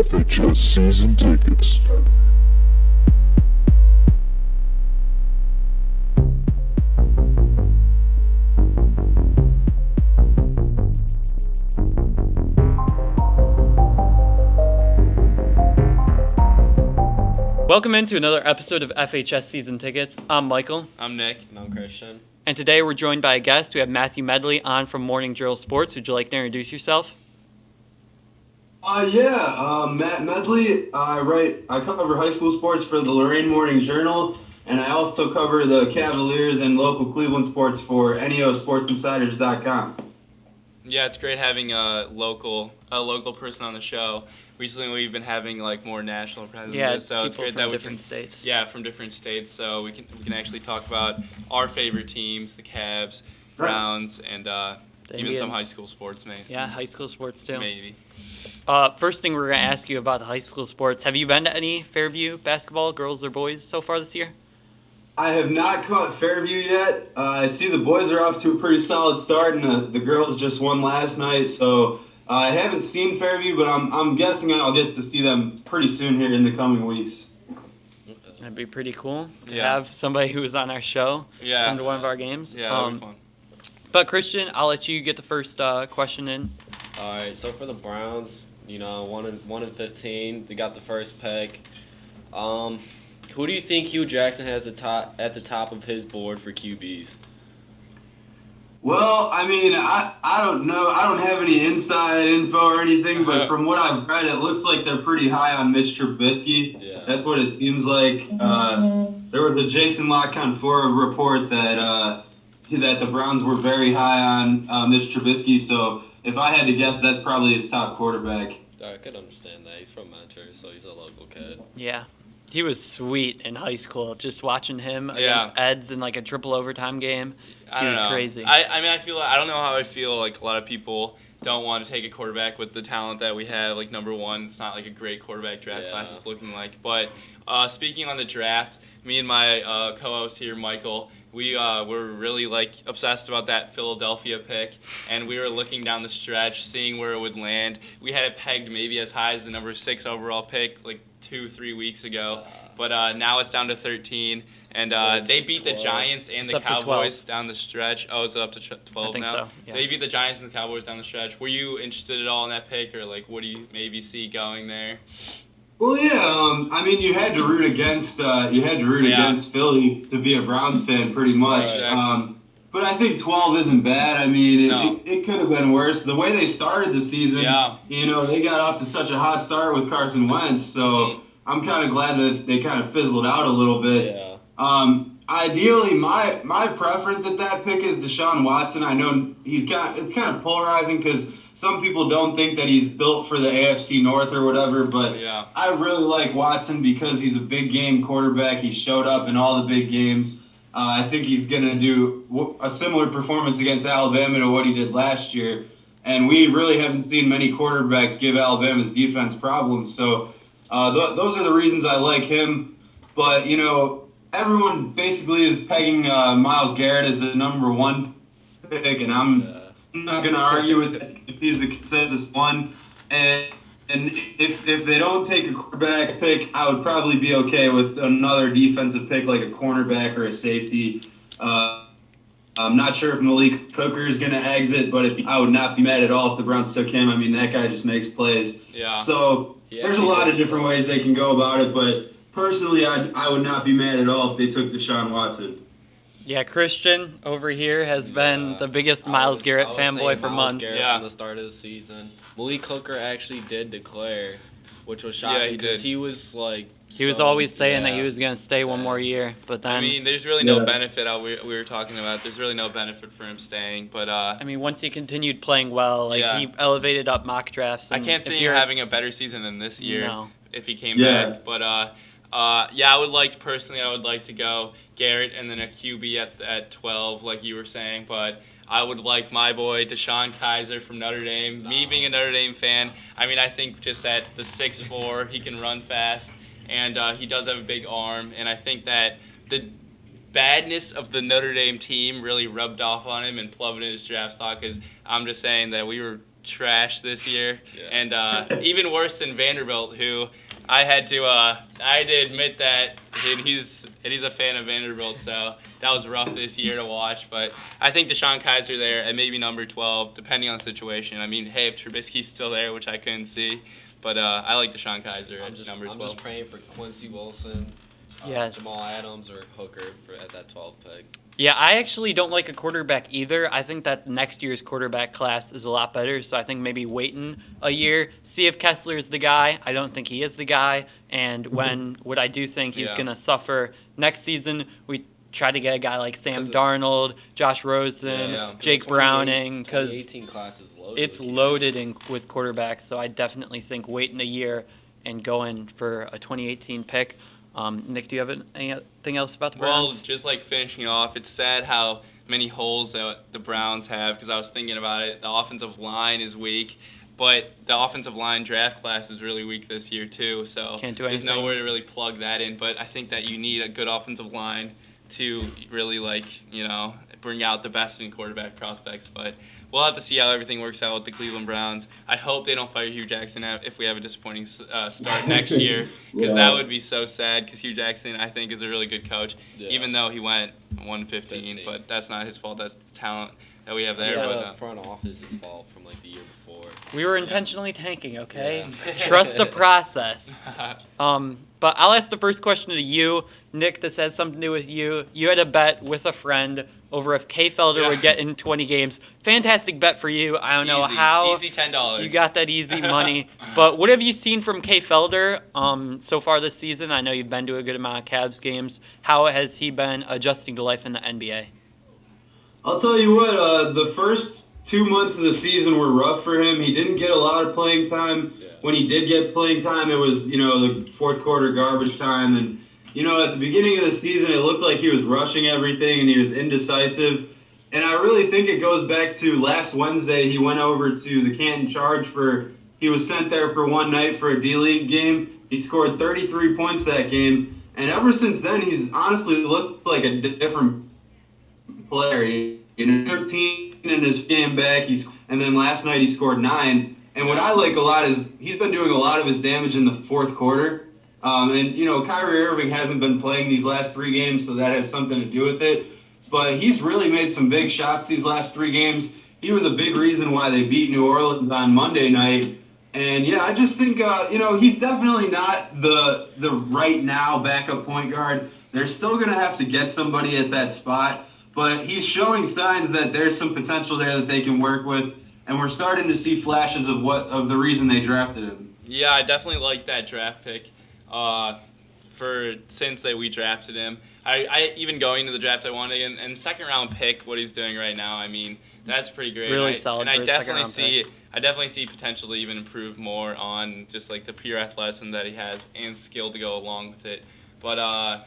Fhs Season Tickets. Welcome into another episode of FHS Season Tickets. I'm Michael. I'm Nick. And I'm Christian. And today we're joined by a guest. We have Matthew Medley on from Morning Drill Sports. Would you like to introduce yourself? Matt Medley. I cover high school sports for the Lorain Morning Journal, and I also cover the Cavaliers and local Cleveland sports for NEOSportsInsiders.com. Yeah, it's great having a local person on the show. Recently, we've been having more national presence. Yeah, so it's great that we can states. Yeah, from different states. So we can actually talk about our favorite teams, the Cavs, Browns, and even some high school sports, maybe. Yeah, high school sports too. Maybe. First thing we're going to ask you about the high school sports. Have you been to any Fairview basketball, girls or boys, so far this year? I have not caught Fairview yet. I see the boys are off to a pretty solid start, and the girls just won last night. So I haven't seen Fairview, but I'm guessing I'll get to see them pretty soon here in the coming weeks. That'd be pretty cool to have somebody who was on our show come to one of our games. Yeah, that'd be fun. But Christian, I'll let you get the first question in. All right, so for the Browns, 1-15, they got the first pick. Who do you think Hugh Jackson has at the top of his board for QBs? Well, I mean, I don't know. I don't have any inside info or anything, but from what I've read, it looks like they're pretty high on Mitch Trubisky. Yeah. That's what it seems like. There was a Jason LaConfora report that the Browns were very high on Mitch Trubisky, so if I had to guess, that's probably his top quarterback. I could understand that. He's from Mentor, so he's a local kid. Yeah. He was sweet in high school. Just watching him against Eds in a triple overtime game. He was crazy. I don't know how I feel. A lot of people don't want to take a quarterback with the talent that we have. Number one, it's not a great quarterback draft class it's looking like. But speaking on the draft, me and my co-host here, Michael, we were really obsessed about that Philadelphia pick, and we were looking down the stretch, seeing where it would land. We had it pegged maybe as high as the number 6 overall pick 2-3 weeks ago, but now it's down to 13, and they beat 12. the Giants and the Cowboys down the stretch. Oh, is it up to 12 I think now? so, yeah. They beat the Giants and the Cowboys down the stretch. Were you interested at all in that pick, or what do you maybe see going there? Well, yeah. I mean, you had to root against against Philly to be a Browns fan, pretty much. Exactly. But I think 12 isn't bad. I mean, it could have been worse. The way they started the season, they got off to such a hot start with Carson Wentz. So I'm kind of glad that they kind of fizzled out a little bit. Yeah. Ideally, my preference at that pick is Deshaun Watson. I know it's kind of polarizing because some people don't think that he's built for the AFC North or whatever, but I really like Watson because he's a big game quarterback. He showed up in all the big games. I think he's going to do a similar performance against Alabama to what he did last year. And we really haven't seen many quarterbacks give Alabama's defense problems. So those are the reasons I like him. But, everyone basically is pegging Myles Garrett as the number 1 pick, and I'm not going to argue with it if he's the consensus one. And if they don't take a quarterback pick, I would probably be okay with another defensive pick like a cornerback or a safety. I'm not sure if Malik Hooker is going to exit, but I would not be mad at all if the Browns took him. I mean, that guy just makes plays. Yeah. So there's a lot of different ways they can go about it, but personally, I would not be mad at all if they took Deshaun Watson. Yeah, Christian over here has been the biggest Myles Garrett fanboy for months. Garrett from the start of the season. Malik Hooker actually did declare, which was shocking because he was he was always saying that he was going to stay one more year, but then... I mean, there's really no benefit. We were talking about. There's really no benefit for him staying, but... once he continued playing well, he elevated up mock drafts. I can't see him having a better season than this year if he came back, but... I would like to go Garrett and then a QB at 12, like you were saying, but I would like my boy Deshaun Kaiser from Notre Dame. Me being a Notre Dame fan, I think just at the 6'4", he can run fast, and he does have a big arm, and I think that the badness of the Notre Dame team really rubbed off on him and plummeted his draft stock, because I'm just saying that we were trash this year, Yeah. and even worse than Vanderbilt, who I had to admit that he's a fan of Vanderbilt, so that was rough this year to watch. But I think DeShone Kizer there at maybe number 12, depending on the situation. I mean, hey, if Trubisky's still there, which I couldn't see, but I like DeShone Kizer at number 12. I'm just praying for Quincy Wilson, Yes. Jamal Adams, or Hooker at that 12 pick. Yeah, I actually don't like a quarterback either. I think that next year's quarterback class is a lot better, so I think maybe waiting a year, see if Kessler is the guy. I don't think he is the guy, and what I do think he's going to suffer next season, we try to get a guy like Sam Darnold, Josh Rosen, Jake Browning, because 2018 class is loaded. It's loaded with quarterbacks, so I definitely think waiting a year and going for a 2018 pick. Nick, do you have anything else about the Browns? Well, just like finishing off, it's sad how many holes that the Browns have, because I was thinking about it. The offensive line is weak, but the offensive line draft class is really weak this year too, so there's nowhere to really plug that in. But I think that you need a good offensive line to really, bring out the best in quarterback prospects. But we'll have to see how everything works out with the Cleveland Browns. I hope they don't fire Hugh Jackson if we have a disappointing start next year, because that would be so sad, because Hugh Jackson, I think, is a really good coach, even though he went 1-15, but that's not his fault. That's the talent that we have there. The front office is fault from the year before. We were intentionally tanking, okay? Yeah. Trust the process. But I'll ask the first question to you. Nick, this has something to do with you. You had a bet with a friend over if Kay Felder would get in 20 games. Fantastic bet for you. I don't know how. Easy $10. You got that easy money. But what have you seen from Kay Felder so far this season? I know you've been to a good amount of Cavs games. How has he been adjusting to life in the NBA? I'll tell you what, the first 2 months of the season were rough for him. He didn't get a lot of playing time. Yeah. When he did get playing time, it was, the fourth quarter garbage time. And, at the beginning of the season, it looked like he was rushing everything and he was indecisive. And I really think it goes back to last Wednesday. He went over to the Canton Charge he was sent there for one night for a D-League game. He scored 33 points that game. And ever since then, he's honestly looked like a different player. 13 in his game back, and then last night he scored 9. And what I like a lot is he's been doing a lot of his damage in the fourth quarter. Kyrie Irving hasn't been playing these last 3 games, so that has something to do with it. But he's really made some big shots these last 3 games. He was a big reason why they beat New Orleans on Monday night. And, I just think, he's definitely not the right now backup point guard. They're still going to have to get somebody at that spot. But he's showing signs that there's some potential there that they can work with, and we're starting to see flashes of the reason they drafted him. Yeah, I definitely like that draft pick. Since we drafted him, I even going to the draft, I wanted him, and second round pick, what he's doing right now, I mean, that's pretty great. Really solid. And I definitely see potential to even improve more on just the pure athleticism that he has and skill to go along with it. But I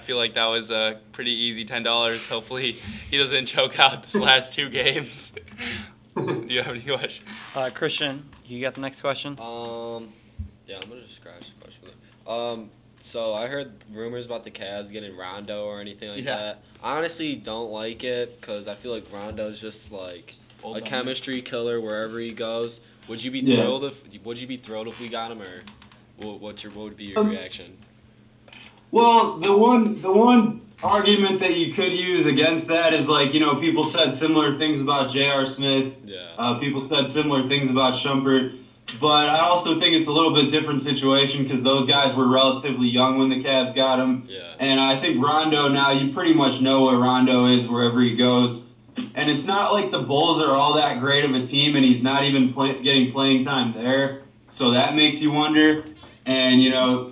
feel like that was a pretty easy $10. Hopefully he doesn't choke out this last 2 games. Do you have any questions? Christian, you got the next question? Yeah, I'm going to just scratch the question. So I heard rumors about the Cavs getting Rondo or anything like that. I honestly don't like it because I feel like Rondo's just a chemistry killer wherever he goes. Would you be thrilled if we got him, or what would be your reaction? Well, the one argument that you could use against that is people said similar things about J.R. Smith. Yeah. People said similar things about Shumpert. But I also think it's a little bit different situation because those guys were relatively young when the Cavs got him. Yeah. And I think Rondo now, you pretty much know what Rondo is wherever he goes. And it's not like the Bulls are all that great of a team and he's not even getting playing time there. So that makes you wonder. And,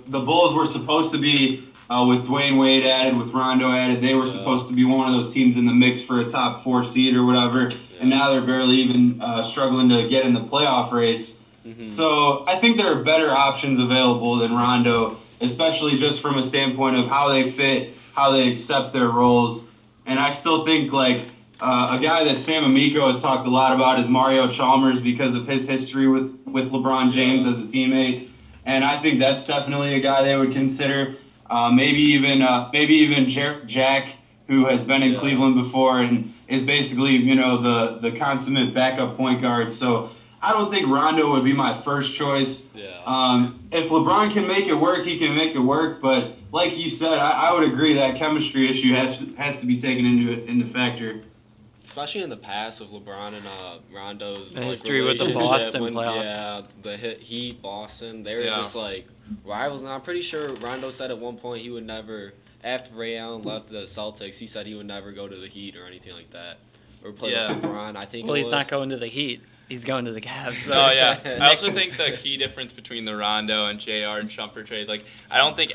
the Bulls were supposed to be, with Dwayne Wade added, with Rondo added, they were supposed to be one of those teams in the mix for a top 4 seed or whatever. Yeah. And now they're barely even struggling to get in the playoff race. Mm-hmm. So I think there are better options available than Rondo, especially just from a standpoint of how they fit, how they accept their roles. And I still think a guy that Sam Amico has talked a lot about is Mario Chalmers because of his history with LeBron James as a teammate. And I think that's definitely a guy they would consider. Maybe even Jack who has been in Cleveland before and is basically, the consummate backup point guard. So I don't think Rondo would be my first choice. Yeah. If LeBron can make it work, he can make it work. But like you said, I would agree that chemistry issue has to be taken into factor. Especially in the past of LeBron and Rondo's history with the Boston playoffs. Yeah, the Heat, Boston, they were just rivals. And I'm pretty sure Rondo said at one point he would never, after Ray Allen left the Celtics, he said he would never go to the Heat or anything like that. Or play with LeBron, I think. Well, he's not going to the Heat. He's going to the Cavs. Oh, yeah. I also think the key difference between the Rondo and JR and Shumpert trade, I don't think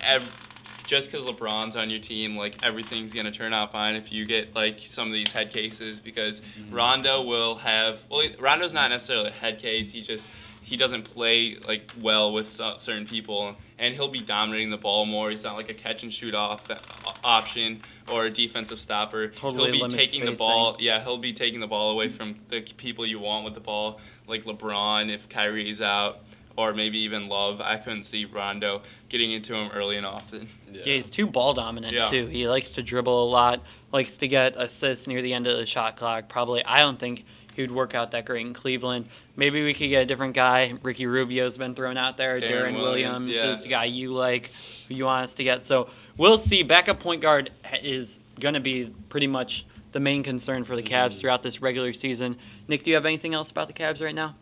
just because LeBron's on your team, everything's going to turn out fine if you get, some of these head cases, because Rondo will have, Rondo's not necessarily a head case, he doesn't play, well with certain people, and he'll be dominating the ball more. He's not a catch-and-shoot option or a defensive stopper. Totally he'll be taking spacing. the ball, he'll be taking the ball away from the people you want with the ball, like LeBron if Kyrie's out, or maybe even Love. I couldn't see Rondo getting into him early and often. Yeah, he's too ball dominant too. He likes to dribble a lot, likes to get assists near the end of the shot clock. I don't think he would work out that great in Cleveland. Maybe we could get a different guy. Ricky Rubio's been thrown out there. Darren Williams is the guy you like, who you want us to get. So we'll see. Backup point guard is going to be pretty much the main concern for the Cavs throughout this regular season. Nick, do you have anything else about the Cavs right now?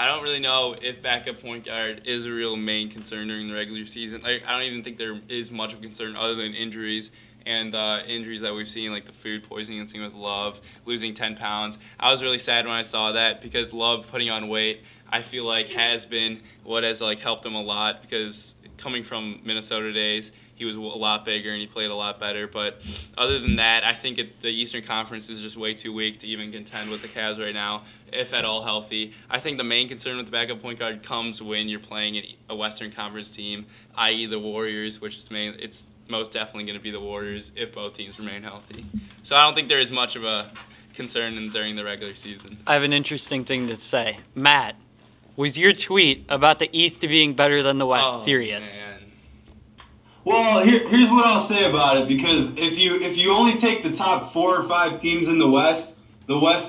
I don't really know if backup point guard is a real main concern during the regular season. I don't even think there is much of a concern other than injuries and injuries that we've seen, like the food poisoning and seen with Love, losing 10 pounds. I was really sad when I saw that because Love putting on weight, I feel like has been what has helped him a lot, because coming from Minnesota days, he was a lot bigger and he played a lot better. But other than that, I think the Eastern Conference is just way too weak to even contend with the Cavs right now, if at all healthy. I think the main concern with the backup point guard comes when you're playing a Western Conference team, i.e. the Warriors, which is it's most definitely going to be the Warriors if both teams remain healthy. So I don't think there is much of a concern during the regular season. I have an interesting thing to say. Matt, was your tweet about the East being better than the West serious? Man. Well, here's what I'll say about it, because if you only take the top 4 or 5 teams in the West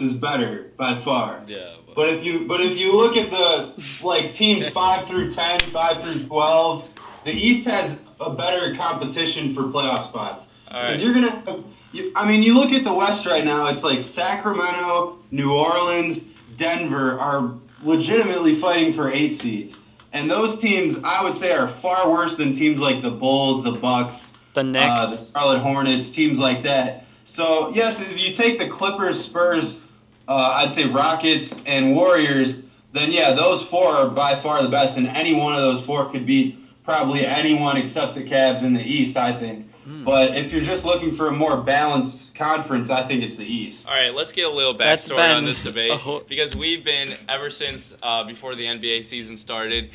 is better by far. Yeah. But if you look at the teams 5 through 10, 5 through 12, the East has a better competition for playoff spots. Because you're gonna, you look at the West right now. It's like Sacramento, New Orleans, Denver are legitimately fighting for 8 seeds. And those teams, I would say, are far worse than teams like the Bulls, the Bucks, the Knicks, the Charlotte Hornets, teams like that. So, yes, if you take the Clippers, Spurs, I'd say Rockets, and Warriors, then, yeah, those 4 are by far the best, and any one of those 4 could beat probably anyone except the Cavs in the East, I think. But if you're just looking for a more balanced conference, I think it's the East. All right, let's get a little backstory on this debate, because we've been, ever since before the NBA season started,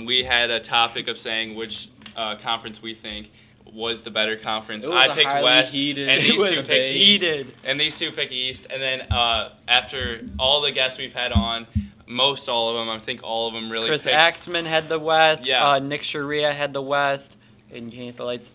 we had a topic of saying which conference we think was the better conference. I picked West, and these two picked East. And then after all the guests we've had on, most all of them, I think all of them really Chris picked. Axman had the West. Yeah. Nick Sharia had the West. And you can't hit the lights.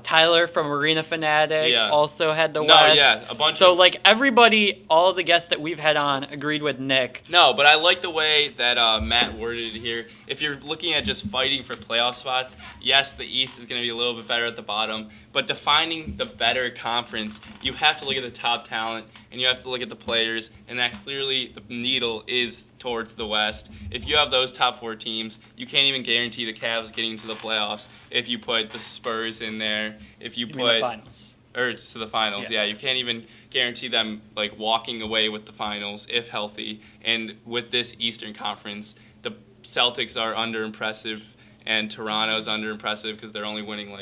Tyler from Arena Fanatic also had the West. No, yeah, a bunch So, everybody, all the guests that we've had on agreed with Nick. No, but I like the way that Matt worded it here. If you're looking at just fighting for playoff spots, yes, the East is going to be a little bit better at the bottom, but defining the better conference, you have to look at the top talent, and you have to look at the players, and that clearly the needle is towards the West. If you have those top 4 teams, you can't even guarantee the Cavs getting to the playoffs if you put the Spurs in there. If you put the finals. Or to the finals, yeah. You can't even guarantee them walking away with the finals if healthy. And with this Eastern Conference, the Celtics are under impressive, and Toronto's under impressive because they're only winning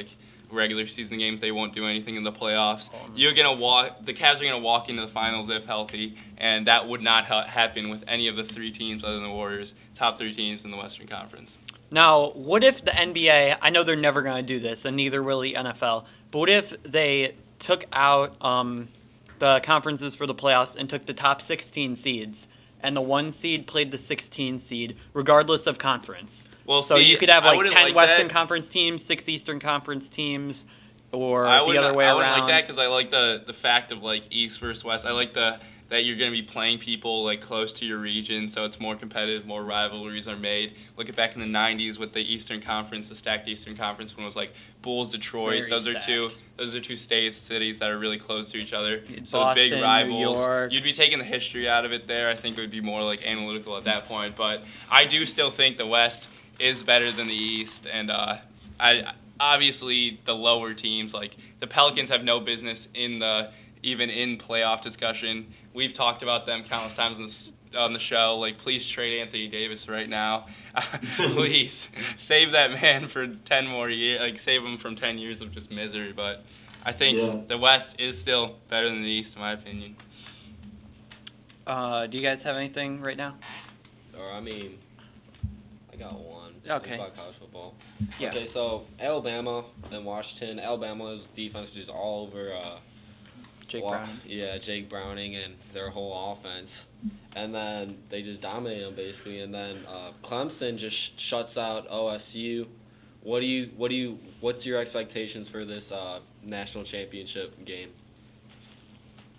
regular season games. They won't do anything in the playoffs. The Cavs are gonna walk into the finals if healthy, and that would not happen with any of the 3 teams other than the Warriors, top 3 teams in the Western Conference. Now, what if the NBA, I know they're never going to do this, and neither will the NFL, but what if they took out the conferences for the playoffs and took the top 16 seeds, and the 1 seed played the 16 seed, regardless of conference? Well, so you could have 10 like Western that. Conference teams, 6 Eastern Conference teams, or the other way around? I wouldn't like that because I like the fact of like East versus West. I like that you're going to be playing people like close to your region, so it's more competitive, more rivalries are made. Look at back in the 90s with the Eastern Conference, the stacked Eastern Conference, when it was like Bulls, Detroit. Very Those stacked. are two cities that are really close to each other. So Boston, big rivals. New York. You'd be taking the history out of it there. I think it would be more like analytical at that point. But I do still think the West is better than the East, and obviously the lower teams like the Pelicans have no business even in playoff discussion. We've talked about them countless times on the show. Like, please trade Anthony Davis right now. Please save that man for 10 more years. Like, save him from 10 years of just misery. But I think the West is still better than the East, in my opinion. Do you guys have anything right now? I got one. Okay. It's about college football. Yeah. Okay, so Alabama and Washington. Alabama's defense was all over Jake Browning. Yeah, Jake Browning and their whole offense. And then they just dominated them basically. And then Clemson just shuts out OSU. What's your expectations for this national championship game?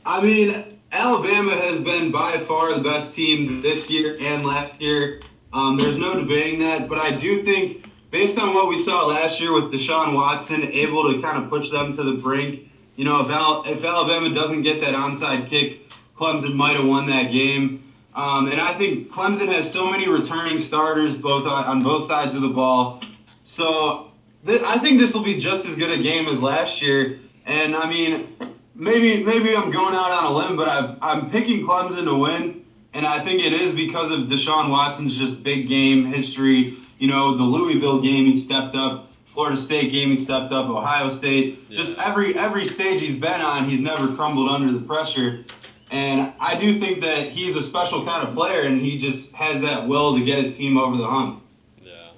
I mean, Alabama has been by far the best team this year and last year. There's no debating that, but I do think, based on what we saw last year with Deshaun Watson, able to kind of push them to the brink. You know, if Alabama doesn't get that onside kick, Clemson might have won that game. And I think Clemson has so many returning starters on both sides of the ball. So I think this will be just as good a game as last year. And, I mean, maybe I'm going out on a limb, but I'm picking Clemson to win. And I think it is because of Deshaun Watson's just big game history. You know, the Louisville game he stepped up, Florida State game he stepped up, Ohio State. Yeah. Just every stage he's been on, he's never crumbled under the pressure. And I do think that he's a special kind of player, and he just has that will to get his team over the hump.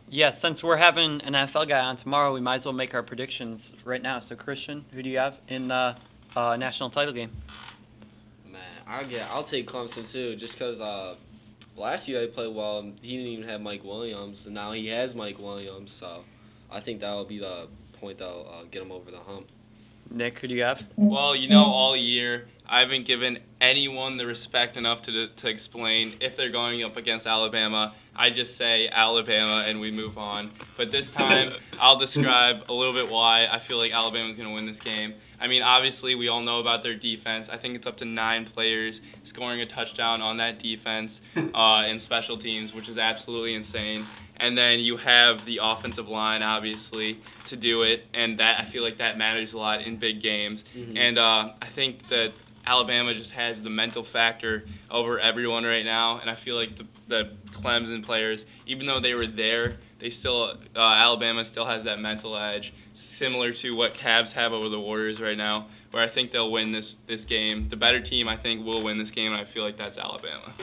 Yeah, since we're having an NFL guy on tomorrow, we might as well make our predictions right now. So, Christian, who do you have in the national title game? I'll take Clemson too, just because last year they played well. And he didn't even have Mike Williams, and now he has Mike Williams. So I think that will be the point that'll get him over the hump. Nick, who do you have? Well, you know, all year I haven't given anyone the respect enough to explain if they're going up against Alabama. I just say Alabama and we move on. But this time I'll describe a little bit why I feel like Alabama's going to win this game. I mean, obviously we all know about their defense. I think it's up to 9 players scoring a touchdown on that defense in special teams, which is absolutely insane. And then you have the offensive line, obviously, to do it, and that I feel like that matters a lot in big games. Mm-hmm. And I think that Alabama just has the mental factor over everyone right now, and I feel like the Clemson players, even though they were there, they still Alabama still has that mental edge, similar to what Cavs have over the Warriors right now, where I think they'll win this game. The better team, I think, will win this game, and I feel like that's Alabama.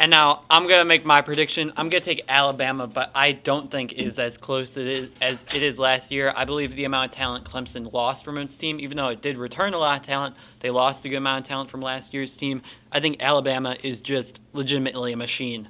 And now I'm going to make my prediction. I'm going to take Alabama, but I don't think it is as close as it is last year. I believe the amount of talent Clemson lost from its team, even though it did return a lot of talent, they lost a good amount of talent from last year's team. I think Alabama is just legitimately a machine.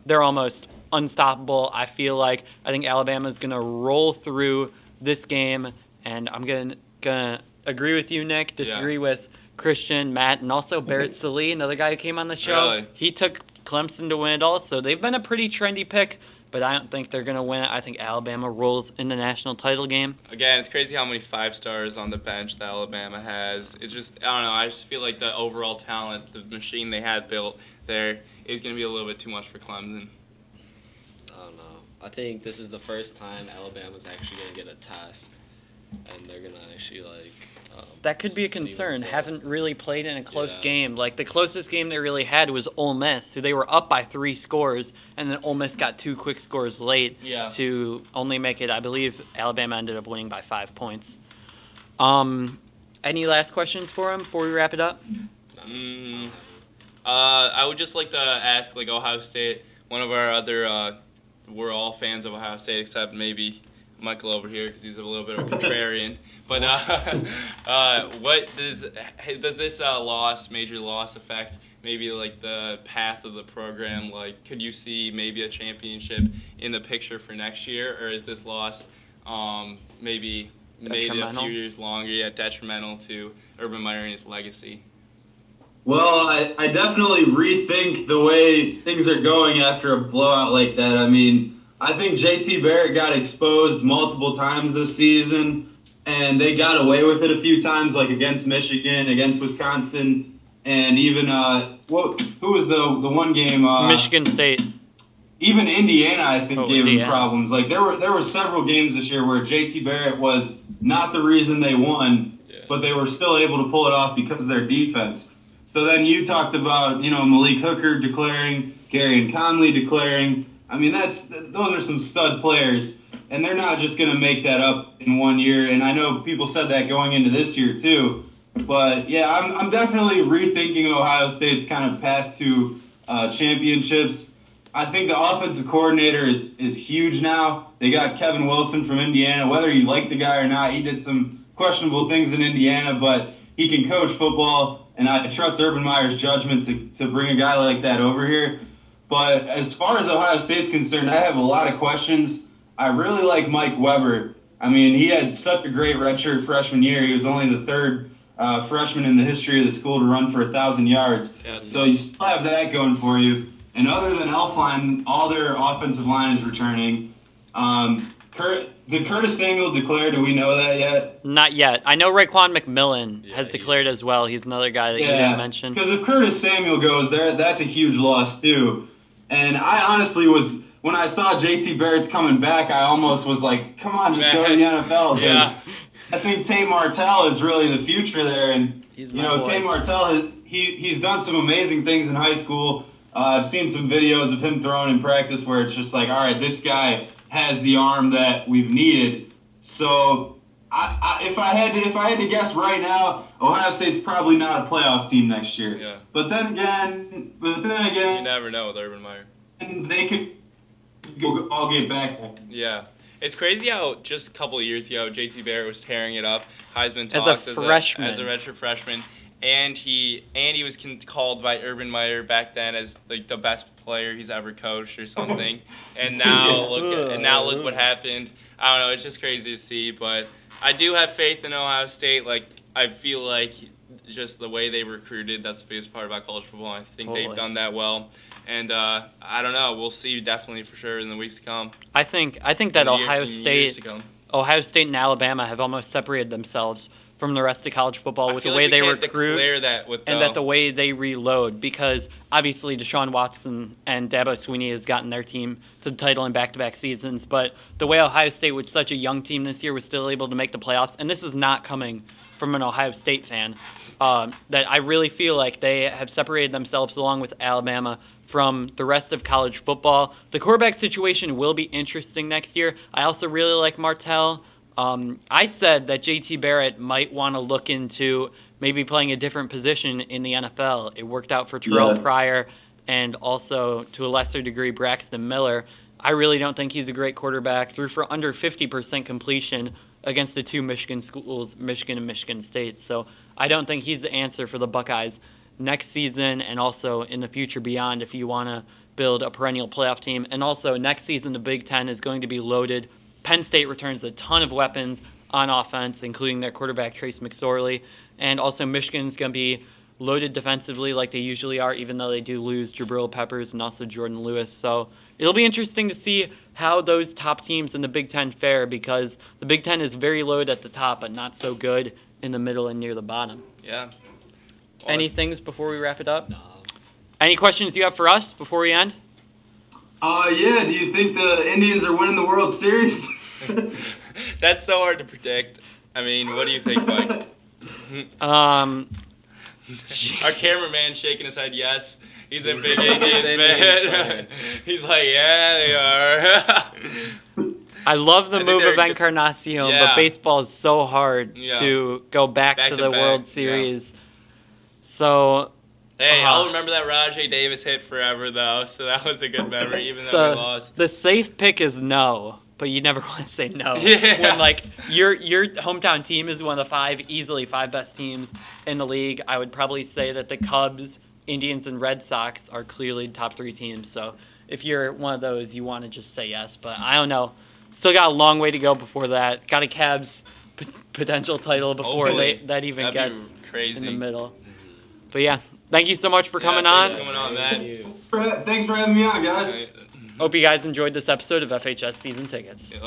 They're almost unstoppable. I think Alabama is going to roll through this game, and I'm going to agree with you, Nick, disagree with Christian, Matt, and also Barrett Sallee, another guy who came on the show. Really? He took Clemson to win it also. They've been a pretty trendy pick, but I don't think they're going to win it. I think Alabama rolls in the national title game. Again, it's crazy how many 5-stars on the bench that Alabama has. It's just, I don't know, I just feel like the overall talent, the machine they had built there is going to be a little bit too much for Clemson. I don't know. I think this is the first time Alabama's actually going to get a test, and they're going to actually, that could be a concern. Haven't really played in a close game. The closest game they really had was Ole Miss, who they were up by 3 scores, and then Ole Miss got 2 quick scores late to only make it. I believe Alabama ended up winning by 5 points. Any last questions for him before we wrap it up? I would just like to ask, Ohio State, one of our other, we're all fans of Ohio State except maybe Michael over here because he's a little bit of a contrarian. But what does this major loss affect maybe the path of the program? Could you see maybe a championship in the picture for next year, or is this loss maybe made it a few years longer. Yeah, detrimental to Urban Meyer and his legacy. Well, I definitely rethink the way things are going after a blowout like that. I mean, I think JT Barrett got exposed multiple times this season, and they got away with it a few times, like against Michigan, against Wisconsin, and even who was the one game? Michigan State. Even Indiana, I think, gave him problems. Like there were several games this year where JT Barrett was not the reason they won, but they were still able to pull it off because of their defense. So then you talked about, Malik Hooker declaring, Garyon Conley declaring. I mean, those are some stud players, and they're not just going to make that up in 1 year. And I know people said that going into this year too. But yeah, I'm definitely rethinking Ohio State's kind of path to championships. I think the offensive coordinator is huge now. They got Kevin Wilson from Indiana. Whether you like the guy or not, he did some questionable things in Indiana, but he can coach football. And I trust Urban Meyer's judgment to bring a guy like that over here. But as far as Ohio State's concerned, I have a lot of questions. I really like Mike Weber. I mean, he had such a great redshirt freshman year. He was only the third freshman in the history of the school to run for 1,000 yards. Yeah, so you still have that going for you. And other than Elflein, all their offensive line is returning. Did Curtis Samuel declare? Do we know that yet? Not yet. I know Raekwon McMillan has declared as well. He's another guy that you didn't mention. Because if Curtis Samuel goes there, that's a huge loss too. And I honestly was, when I saw JT Barrett's coming back, I almost was like, come on, just go to the NFL. Yeah. I think Tate Martell is really the future there. And, Tate Martell, he's done some amazing things in high school. I've seen some videos of him throwing in practice where it's just like, all right, this guy has the arm that we've needed. So if I had to guess right now, Ohio State's probably not a playoff team next year. Yeah. But then again, you never know with Urban Meyer. And they could all get back. Yeah. It's crazy how just a couple of years ago, JT Barrett was tearing it up. Heisman talks as a freshman. As a redshirt freshman. And he was called by Urban Meyer back then as like the best player he's ever coached or something. And now look what happened. I don't know. It's just crazy to see, but I do have faith in Ohio State. Like I feel like just the way they recruited, that's the biggest part about college football. I think they've done that well. And I don't know. We'll see definitely for sure in the weeks to come. I think that Ohio State and Alabama have almost separated themselves from the rest of college football with the way they recruit and that the way they reload, because obviously Deshaun Watson and Dabo Swinney has gotten their team to the title in back-to-back seasons, but the way Ohio State, with such a young team this year, was still able to make the playoffs, and this is not coming from an Ohio State fan, that I really feel like they have separated themselves along with Alabama from the rest of college football. The quarterback situation will be interesting next year. I also really like Martell. I said that JT Barrett might want to look into maybe playing a different position in the NFL. It worked out for Terrell Pryor and also, to a lesser degree, Braxton Miller. I really don't think he's a great quarterback. Threw for under 50% completion against the two Michigan schools, Michigan and Michigan State. So I don't think he's the answer for the Buckeyes next season and also in the future beyond if you want to build a perennial playoff team. And also next season, the Big Ten is going to be loaded. Penn State returns a ton of weapons on offense, including their quarterback, Trace McSorley. And also Michigan's going to be loaded defensively like they usually are, even though they do lose Jabril Peppers and also Jordan Lewis. So it'll be interesting to see how those top teams in the Big Ten fare, because the Big Ten is very loaded at the top, but not so good in the middle and near the bottom. Yeah. Any things before we wrap it up? No. Any questions you have for us before we end? Yeah. Do you think the Indians are winning the World Series? That's so hard to predict. I mean, what do you think, Mike? Our cameraman shaking his head yes. He's a big Indians fan. He's like, yeah, they are. I love the move of Encarnacion, but baseball is so hard to go back to the World Series. Yeah. So... Hey, I'll remember that Rajay Davis hit forever, though, so that was a good memory, even though we lost. The safe pick is no, but you never want to say no. When, like, your hometown team is one of the easily five best teams in the league, I would probably say that the Cubs, Indians, and Red Sox are clearly the top three teams. So if you're one of those, you want to just say yes. But I don't know. Still got a long way to go before that. Got a Cavs potential title before that even gets in the middle. But yeah, thank you so much for coming on. Coming on, Matt. Thanks for having me on, guys. Hope you guys enjoyed this episode of FHS Season Tickets.